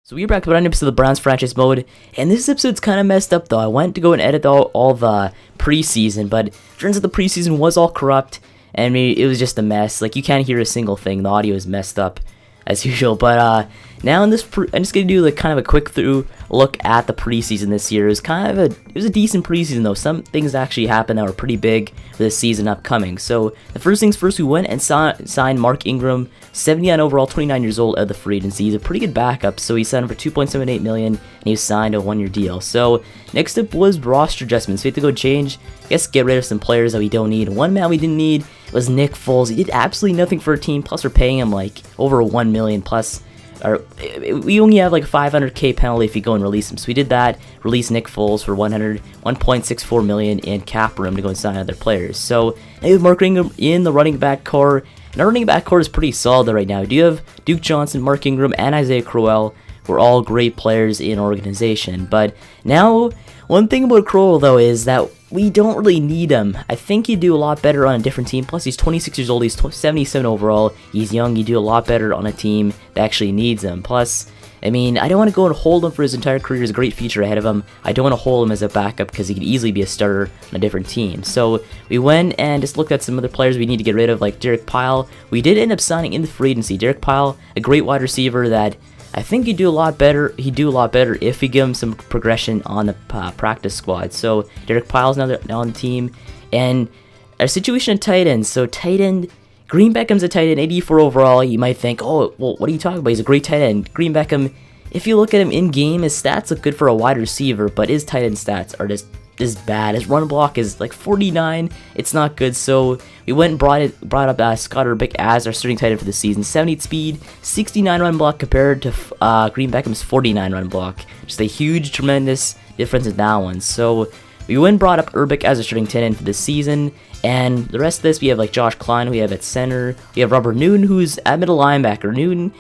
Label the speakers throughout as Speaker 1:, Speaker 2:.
Speaker 1: So we're back with another episode of the Browns franchise mode, and this episode's kind of messed up though. I went to go and edit all the preseason, but it turns out the preseason was all corrupt, and it was just a mess. Like, you can't hear a single thing. The audio is messed up as usual. But now in this, I'm just gonna do like kind of a quick through look at the preseason this year. It was a decent preseason though. Some things actually happened that were pretty big for this season upcoming. So the first things first, we went and signed Mark Ingram, 79 overall, 29 years old, at the free agency. He's a pretty good backup, so he signed him for $2.78 million, and he signed a one-year deal. So next up was roster adjustments. We had to go change, get rid of some players that we don't need. One man we didn't need was Nick Foles. He did absolutely nothing for a team, plus we're paying him like over $1 million plus. We only have like a $500K penalty if you go and release him. So we did that, release Nick Foles for $1.64 million in cap room to go and sign other players. So now we have Mark Ingram in the running back core. And our running back core is pretty solid right now. We do have Duke Johnson, Mark Ingram, and Isaiah Crowell, who are all great players in organization. But now, one thing about Crowell though is that we don't really need him. I think he'd do a lot better on a different team. Plus, he's 26 years old. He's 77 overall. He's young. He'd do a lot better on a team that actually needs him. Plus, I mean, I don't want to go and hold him for his entire career. There's a great future ahead of him. I don't want to hold him as a backup because he could easily be a starter on a different team. So we went and just looked at some other players we need to get rid of, like Derek Pyle. We did end up signing in the free agency. Derek Pyle, a great wide receiver that I think he'd do a lot better. He'd do a lot better if we give him some progression on the practice squad. So Derek Pyle's now on the team, and our situation at tight end. So tight end, Green Beckham's a tight end, 84 overall. You might think, oh, well, what are you talking about? He's a great tight end. Green Beckham, if you look at him in game, his stats look good for a wide receiver, but his tight end stats are just bad. His run block is like 49. It's not good. So we went and brought up Scott Urbik as our starting tight end for the season. 78 speed, 69 run block compared to Green Beckham's 49 run block. Just a huge, tremendous difference in that one. So we went and brought up Urbik as our starting tight end for this season. And the rest of this, we have like Josh Klein, we have at center. We have Robert Newton, who's at middle linebacker. Newton,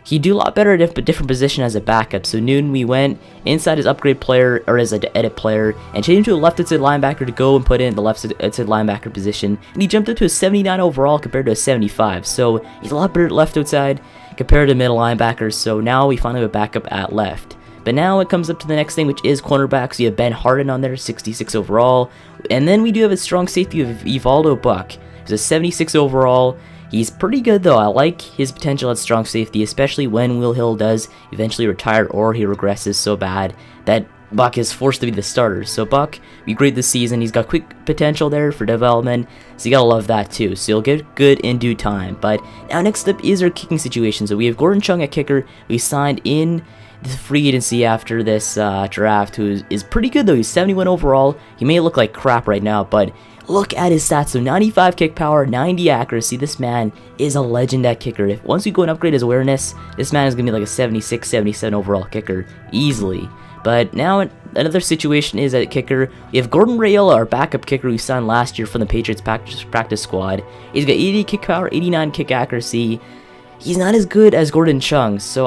Speaker 1: he'd do a lot better at a different position as a backup. So Newton, we went inside his upgrade player, or as an edit player, and changed him to a left outside linebacker to go and put in the left outside linebacker position. And he jumped up to a 79 overall compared to a 75. So he's a lot better at left outside compared to middle linebackers. So now we finally have a backup at left. But now it comes up to the next thing, which is cornerbacks. You have Ben Harden on there, 66 overall. And then we do have a strong safety of Evaldo Buck. He's a 76 overall. He's pretty good though. I like his potential at strong safety, especially when Will Hill does eventually retire or he regresses so bad that Buck is forced to be the starter. So Buck, be great this season. He's got quick potential there for development, so you gotta love that too. So he'll get good in due time. But now next up is our kicking situation. So we have Gordon Chung at kicker. We signed in the free agency after this draft, who is pretty good though. He's 71 overall. He may look like crap right now, but look at his stats. So 95 kick power, 90 accuracy. This man is a legend at kicker. Once we go and upgrade his awareness, this man is going to be like a 76, 77 overall kicker easily. But now another situation is at kicker. We have Gordon Rayola, our backup kicker we signed last year from the Patriots practice squad. He's got 80 kick power, 89 kick accuracy. He's not as good as Gordon Chung, so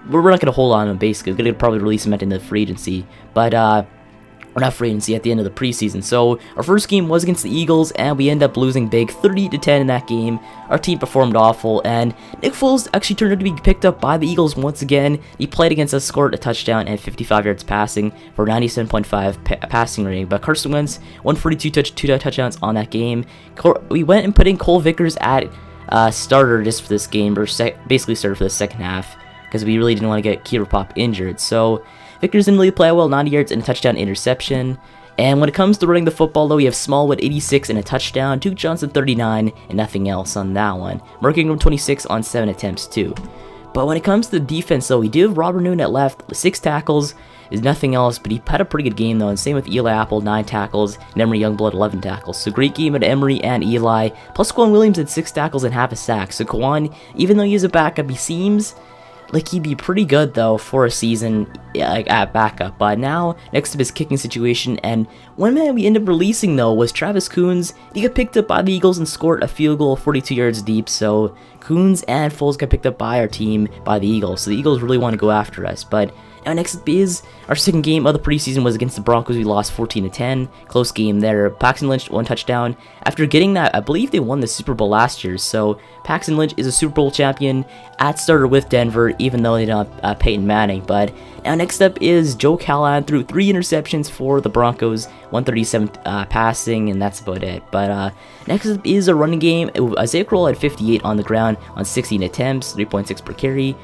Speaker 1: we're not going to hold on to him basically. We're going to probably release him at the end of the free agency. But or not free agency, at the end of the preseason. So our first game was against the Eagles, and we ended up losing big, 30-10 in that game. Our team performed awful, and Nick Foles actually turned out to be picked up by the Eagles once again. He played against us, scored a touchdown and 55 yards passing for 97.5 passing rating. But Carson Wentz, 142 two touchdowns on that game. We went and put in Cole Vickers at starter just for this game, or basically started for the second half, because we really didn't want to get Keeper Pop injured. So Vickers didn't really play well, 90 yards and a touchdown interception. And when it comes to running the football, though, we have Smallwood, 86 and a touchdown, Duke Johnson, 39, and nothing else on that one. Mark Ingram, 26 on 7 attempts, too. But when it comes to the defense, though, we do have Robert Newton at left, 6 tackles, is nothing else, but he had a pretty good game, though, and same with Eli Apple, 9 tackles, and Emory Youngblood, 11 tackles. So great game at Emory and Eli, plus Kwan Williams had 6 tackles and half a sack. So Kwan, even though he's a backup, he seems like he'd be pretty good though for a season. like at backup. But now, next up is kicking situation, and one man we ended up releasing though was Travis Coons. He got picked up by the Eagles and scored a field goal 42 yards deep, so Coons and Foles got picked up by our team, by the Eagles, so the Eagles really want to go after us. But now next up is our second game of the preseason was against the Broncos. We lost 14-10, close game there. Paxton Lynch, 1 touchdown. After getting that, I believe they won the Super Bowl last year, so Paxton Lynch is a Super Bowl champion at starter with Denver, even though they don't have Peyton Manning. But now next up is Joe Callahan, threw 3 interceptions for the Broncos, 137 passing, and that's about it. But next up is a running game. Isaiah Crowell had 58 on the ground on 16 attempts, 3.6 per carry.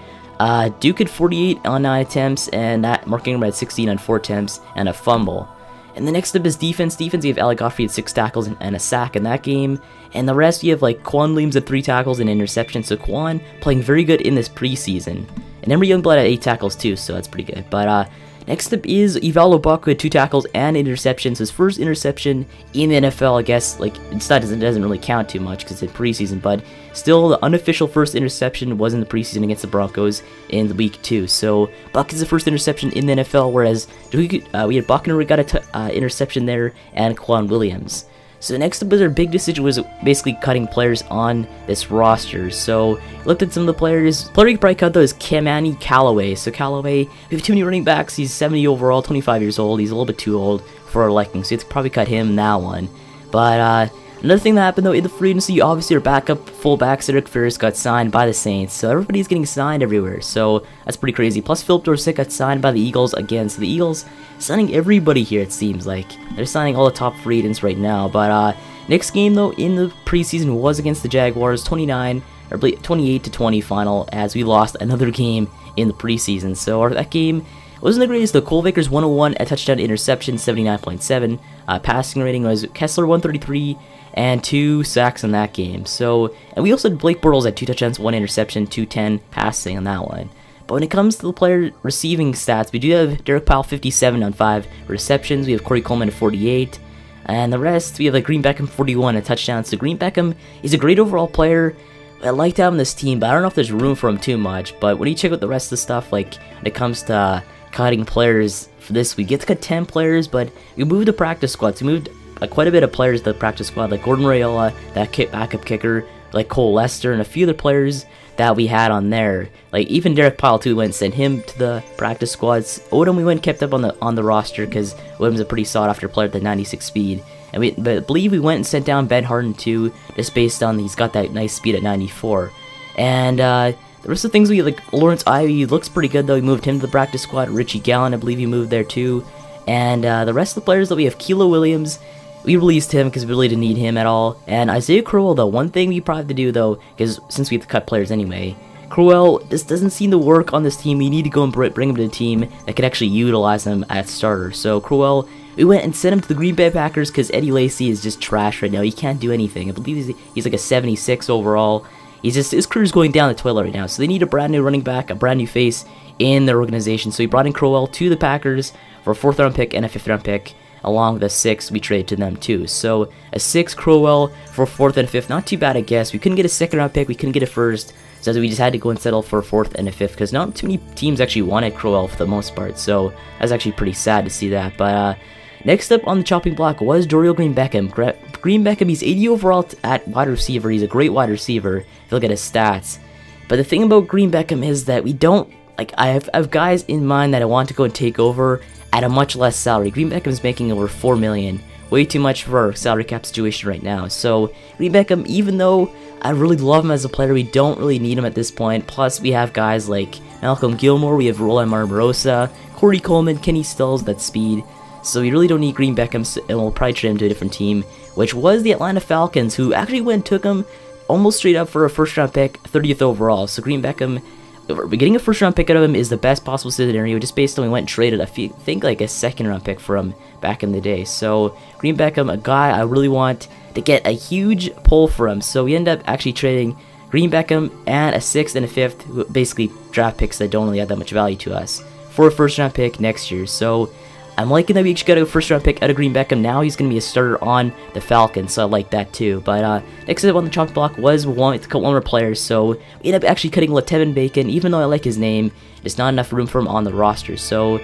Speaker 1: Duke had 48 on 9 attempts, and that Mark Ingram had 16 on 4 attempts and a fumble. And the next up is defense. We have Alec Goffrey at 6 tackles and a sack in that game. And the rest, we have like Quan Williams at 3 tackles and interception. So Quan playing very good in this preseason. And Emory Youngblood at 8 tackles too, so that's pretty good. But next up is Eval Obok with 2 tackles and interceptions. His first interception in the NFL, I guess. Like it doesn't really count too much because it's preseason, but still the unofficial first interception was in the preseason against the Broncos in the week 2. So Buck is the first interception in the NFL, whereas we had Buckner, we got a interception there, and Quan Williams. So next up was our big decision, was basically cutting players on this roster. So looked at some of the players. Player we could probably cut though is Kamani Callaway. So Callaway, we have too many running backs. He's 70 overall, 25 years old. He's a little bit too old for our liking, so you have to probably cut him in that one. But another thing that happened though in the free agency, obviously our backup fullback Cedric Ferris got signed by the Saints, so everybody's getting signed everywhere, so that's pretty crazy. Plus Philip Dorsett got signed by the Eagles again, so the Eagles signing everybody here, it seems like. They're signing all the top free agents right now. But next game though in the preseason was against the Jaguars, 28-20 final, as we lost another game in the preseason. So that game wasn't the greatest. The Cole Vickers 101, a touchdown interception, 79.7. Passing rating was Kessler 133 and 2 sacks in that game. So, and we also had Blake Bortles at 2 touchdowns, 1 interception, 210 passing on that one. But when it comes to the player receiving stats, we do have Derek Powell 57 on 5 receptions. We have Corey Coleman at 48. And the rest, we have like Green Beckham 41, a touchdown. So Green Beckham is a great overall player. I like to have him on this team, but I don't know if there's room for him too much. But when you check out the rest of the stuff, like when it comes to cutting players for this week, we get to cut 10 players, but we moved the practice squads. We moved quite a bit of players to the practice squad, like Gordon Raiola, that backup kicker, like Cole Lester, and a few other players that we had on there. Like even Derek Powell too, we went and sent him to the practice squads. Odom we went and kept up on the roster because Odom's a pretty sought after player at the 96 speed. And but I believe we went and sent down Ben Harden too, just based on he's got that nice speed at 94. And the rest of the things we like, Lawrence Ivy looks pretty good though. We moved him to the practice squad. Richie Gallen, I believe he moved there too. And the rest of the players that we have, Kilo Williams, we released him because we really didn't need him at all. And Isaiah Crowell, though, one thing we probably have to do though, because since we have to cut players anyway, Crowell just doesn't seem to work on this team. We need to go and bring him to the team that could actually utilize him at starter. So Crowell, we went and sent him to the Green Bay Packers because Eddie Lacy is just trash right now. He can't do anything. I believe he's like a 76 overall. His career's going down the toilet right now. So they need a brand new running back, a brand new face in their organization. So he brought in Crowell to the Packers for a 4th round pick and a 5th round pick, along with a 6 we traded to them too. So a 6 Crowell for 4th and 5th, not too bad I guess. We couldn't get a 2nd round pick, we couldn't get a 1st, so we just had to go and settle for a 4th and a 5th because not too many teams actually wanted Crowell for the most part. So that's actually pretty sad to see that. But next up on the chopping block was Dorial Green Beckham. Green Beckham, he's 80 overall at wide receiver. He's a great wide receiver if you look at his stats. But the thing about Green Beckham is that we don't, like, I have guys in mind that I want to go and take over at a much less salary. Green Beckham's making over $4 million. Way too much for our salary cap situation right now. So Green Beckham, even though I really love him as a player, we don't really need him at this point. Plus, we have guys like Malcolm Gilmore, we have Roland Marmarosa, Corey Coleman, Kenny Stills, that speed. So we really don't need Green Beckham, and we'll probably trade him to a different team, which was the Atlanta Falcons, who actually went and took him almost straight up for a 1st round pick, 30th overall. So Green Beckham, getting a 1st round pick out of him is the best possible scenario, just based on we went and traded, I think, like a 2nd round pick for him back in the day. So Green Beckham, a guy I really want to get a huge pull for him. So we end up actually trading Green Beckham and a 6th and a 5th, basically draft picks that don't really add that much value to us, for a 1st round pick next year. So I'm liking that we actually got a first round pick out of Green Beckham. Now he's going to be a starter on the Falcons, so I like that too. But next up on the chopping block was one more player, so we ended up actually cutting Latevin Bacon. Even though I like his name, there's not enough room for him on the roster. So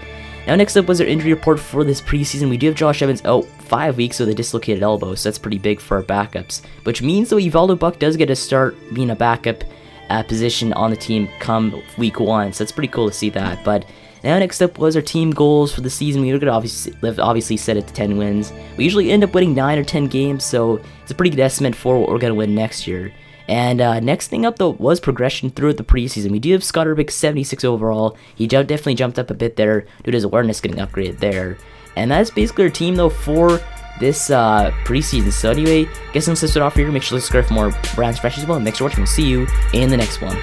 Speaker 1: now next up was our injury report for this preseason. We do have Josh Evans out 5 weeks with a dislocated elbow, so that's pretty big for our backups. Which means though Evaldo Buck does get to start being a backup position on the team come week 1, so that's pretty cool to see that. But now next up was our team goals for the season. We were going to obviously set it to 10 wins. We usually end up winning 9 or 10 games, so it's a pretty good estimate for what we're going to win next year. And next thing up though was progression throughout the preseason. We do have Scott Urbik 76 overall. He definitely jumped up a bit there due to his awareness getting upgraded there. And that's basically our team though for this preseason. So anyway, guess I'm going to start off here. Make sure to subscribe for more Browns Fresh as well. And thanks for watching. We'll see you in the next one.